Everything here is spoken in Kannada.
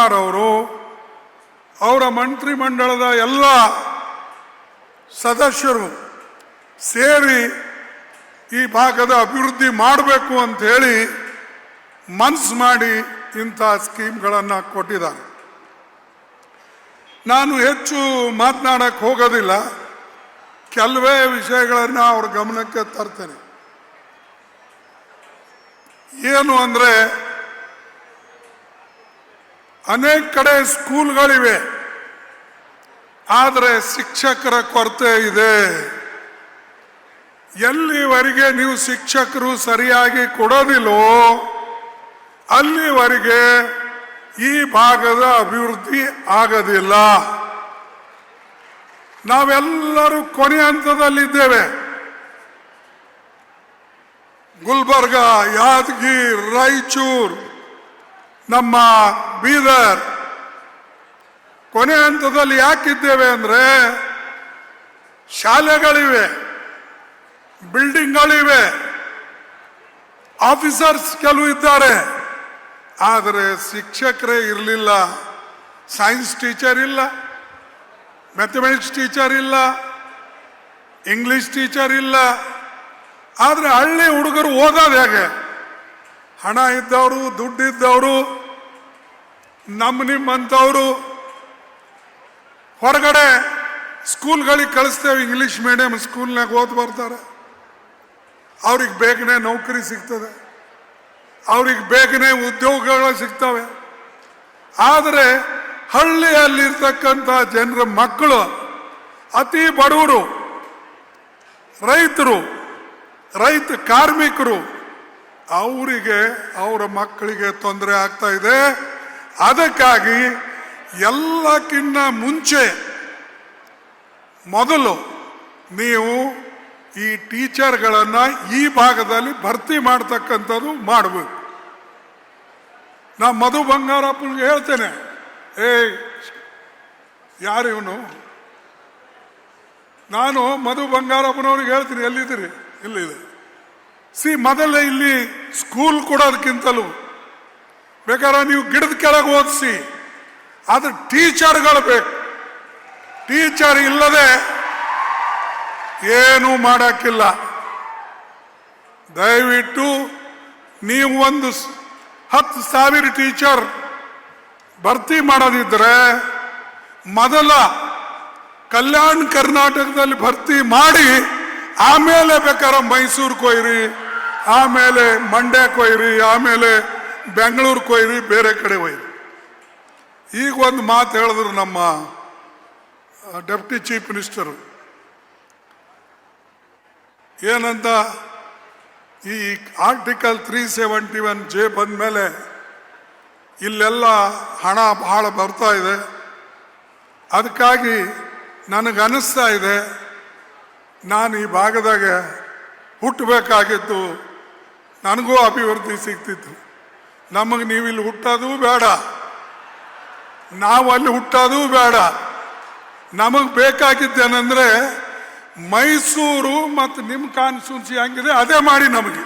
ಕುಮಾರ್ ಅವರು ಅವರ ಮಂತ್ರಿಮಂಡಲದ ಎಲ್ಲ ಸದಸ್ಯರು ಸೇರಿ ಈ ಭಾಗದ ಅಭಿವೃದ್ಧಿ ಮಾಡಬೇಕು ಅಂತ ಹೇಳಿ ಮನಸ್ಸು ಮಾಡಿ ಇಂಥ ಸ್ಕೀಮ್ಗಳನ್ನು ಕೊಟ್ಟಿದ್ದಾರೆ. ನಾನು ಹೆಚ್ಚು ಮಾತನಾಡಕ್ಕೆ ಹೋಗೋದಿಲ್ಲ, ಕೆಲವೇ ವಿಷಯಗಳನ್ನು ಅವ್ರ ಗಮನಕ್ಕೆ ತರ್ತೇನೆ. ಏನು ಅಂದರೆ, ಅನೇಕ ಕಡೆ ಸ್ಕೂಲ್ಗಳಿವೆ, ಆದರೆ ಶಿಕ್ಷಕರ ಕೊರತೆ ಇದೆ. ಎಲ್ಲಿವರೆಗೆ ನೀವು ಶಿಕ್ಷಕರು ಸರಿಯಾಗಿ ಕೊಡೋದಿಲ್ಲೋ ಅಲ್ಲಿವರೆಗೆ ಈ ಭಾಗದ ಅಭಿವೃದ್ಧಿ ಆಗೋದಿಲ್ಲ. ನಾವೆಲ್ಲರೂ ಕೊನೆ ಹಂತದಲ್ಲಿದ್ದೇವೆ. ಗುಲ್ಬರ್ಗ, ಯಾದಗಿರಿ, ರಾಯಚೂರು, ನಮ್ಮ ಬೀದರ್ ಕೊನೆ ಹಂತದಲ್ಲಿ ಯಾಕಿದ್ದೇವೆ ಅಂದರೆ ಶಾಲೆಗಳಿವೆ, ಬಿಲ್ಡಿಂಗ್ಗಳಿವೆ, ಆಫೀಸರ್ಸ್ ಕೆಲವು ಇದ್ದಾರೆ, ಆದರೆ ಶಿಕ್ಷಕರೇ ಇರಲಿಲ್ಲ. ಸೈನ್ಸ್ ಟೀಚರ್ ಇಲ್ಲ, ಮ್ಯಾಥಮೆಟಿಕ್ಸ್ ಟೀಚರ್ ಇಲ್ಲ, ಇಂಗ್ಲಿಷ್ ಟೀಚರ್ ಇಲ್ಲ. ಆದರೆ ಹಳ್ಳಿ ಹುಡುಗರು ಓದೋದು ಹೇಗೆ? ಹಣ ಇದ್ದವರು, ದುಡ್ಡಿದ್ದವರು, ನಿಮ್ಮಂಥವರು ಹೊರಗಡೆ ಸ್ಕೂಲ್ಗಳಿಗೆ ಕಳಿಸ್ತೇವೆ. ಇಂಗ್ಲಿಷ್ ಮೀಡಿಯಂ ಸ್ಕೂಲ್ನಾಗ ಓದ್ ಬರ್ತಾರೆ. ಅವ್ರಿಗೆ ಬೇಗನೆ ನೌಕರಿ ಸಿಗ್ತದೆ, ಅವ್ರಿಗೆ ಬೇಗನೆ ಉದ್ಯೋಗಗಳು ಸಿಗ್ತವೆ. ಆದರೆ ಹಳ್ಳಿಯಲ್ಲಿರ್ತಕ್ಕಂಥ ಜನರ ಮಕ್ಕಳು, ಅತಿ ಬಡವರು, ರೈತ ಕಾರ್ಮಿಕರು, ಅವರಿಗೆ ಅವರ ಮಕ್ಕಳಿಗೆ ತೊಂದರೆ ಆಗ್ತಾ ಇದೆ. ಅದಕ್ಕಾಗಿ ಎಲ್ಲಕ್ಕಿಂತ ಮುಂಚೆ ಮೊದಲು ನೀವು ಈ ಟೀಚರ್ಗಳನ್ನು ಈ ಭಾಗದಲ್ಲಿ ಭರ್ತಿ ಮಾಡ್ತಕ್ಕಂಥದ್ದು ಮಾಡಬೇಕು. ನಾ ಮಧು ಬಂಗಾರಪ್ಪನಿಗೆ ಹೇಳ್ತೇನೆ, ಯಾರಿವನು? ನಾನು ಮಧು ಬಂಗಾರಪ್ಪನವ್ರಿಗೆ ಹೇಳ್ತೀನಿ, ಎಲ್ಲಿದ್ದೀರಿ? ಇಲ್ಲಿದೆ. ಮೊದಲೇ ಇಲ್ಲಿ ಸ್ಕೂಲ್ ಕೊಡೋದಕ್ಕಿಂತಲೂ ಬೇಕಾದ್ರೆ ನೀವು ಗಿಡದ ಕೆಳಗೆ ಓದಿಸಿ, ಅದು ಟೀಚರ್ಗಳು ಬೇಕು. ಟೀಚರ್ ಇಲ್ಲದೆ ಏನೂ ಮಾಡೋಕ್ಕಿಲ್ಲ. ದಯವಿಟ್ಟು ನೀವು ಒಂದು 10,000 ಟೀಚರ್ ಭರ್ತಿ ಮಾಡೋದಿದ್ರೆ ಮೊದಲ ಕಲ್ಯಾಣ ಕರ್ನಾಟಕದಲ್ಲಿ ಭರ್ತಿ ಮಾಡಿ, ಆಮೇಲೆ ಬೇಕಾದ್ರೆ ಮೈಸೂರಿಗೆ ಕೊಯ್ರಿ, ಆಮೇಲೆ ಮಂಡ್ಯಕ್ಕೆ ಕೊಯ್ರಿ, ಆಮೇಲೆ ಬೆಂಗಳೂರಿಗೆ ಕೊಯ್ರಿ, ಬೇರೆ ಕಡೆ ಒಯ್ರಿ. ಈಗ ಒಂದು ಮಾತು ಹೇಳಿದ್ರು ನಮ್ಮ ಡೆಪ್ಟಿ ಚೀಫ್ ಮಿನಿಸ್ಟರು, ಏನಂತ, ಈ ಆರ್ಟಿಕಲ್ 371J ಬಂದ ಮೇಲೆ ಇಲ್ಲೆಲ್ಲ ಹಣ ಬಹಳ ಬರ್ತಾ ಇದೆ. ಅದಕ್ಕಾಗಿ ನನಗನ್ನಿಸ್ತಾ ಇದೆ, ನಾನು ಈ ಭಾಗದಾಗ ಹುಟ್ಟಬೇಕಾಗಿತ್ತು, ನನಗೂ ಅಭಿವೃದ್ಧಿ ಸಿಗ್ತಿತ್ತು. ನಮಗೆ ನೀವು ಇಲ್ಲಿ ಹುಟ್ಟೋದು ಬೇಡ, ನಾವು ಅಲ್ಲಿ ಹುಟ್ಟೋದು ಬೇಡ. ನಮಗೆ ಬೇಕಾಗಿದ್ದೇನೆಂದರೆ ಮೈಸೂರು ಮತ್ತು ನಿಮ್ಮ ಕಾನ್ಸ್ಟಿಟ್ಯೂನ್ಸಿ ಹಂಗಿದೆ ಅದೇ ಮಾಡಿ ನಮಗೆ.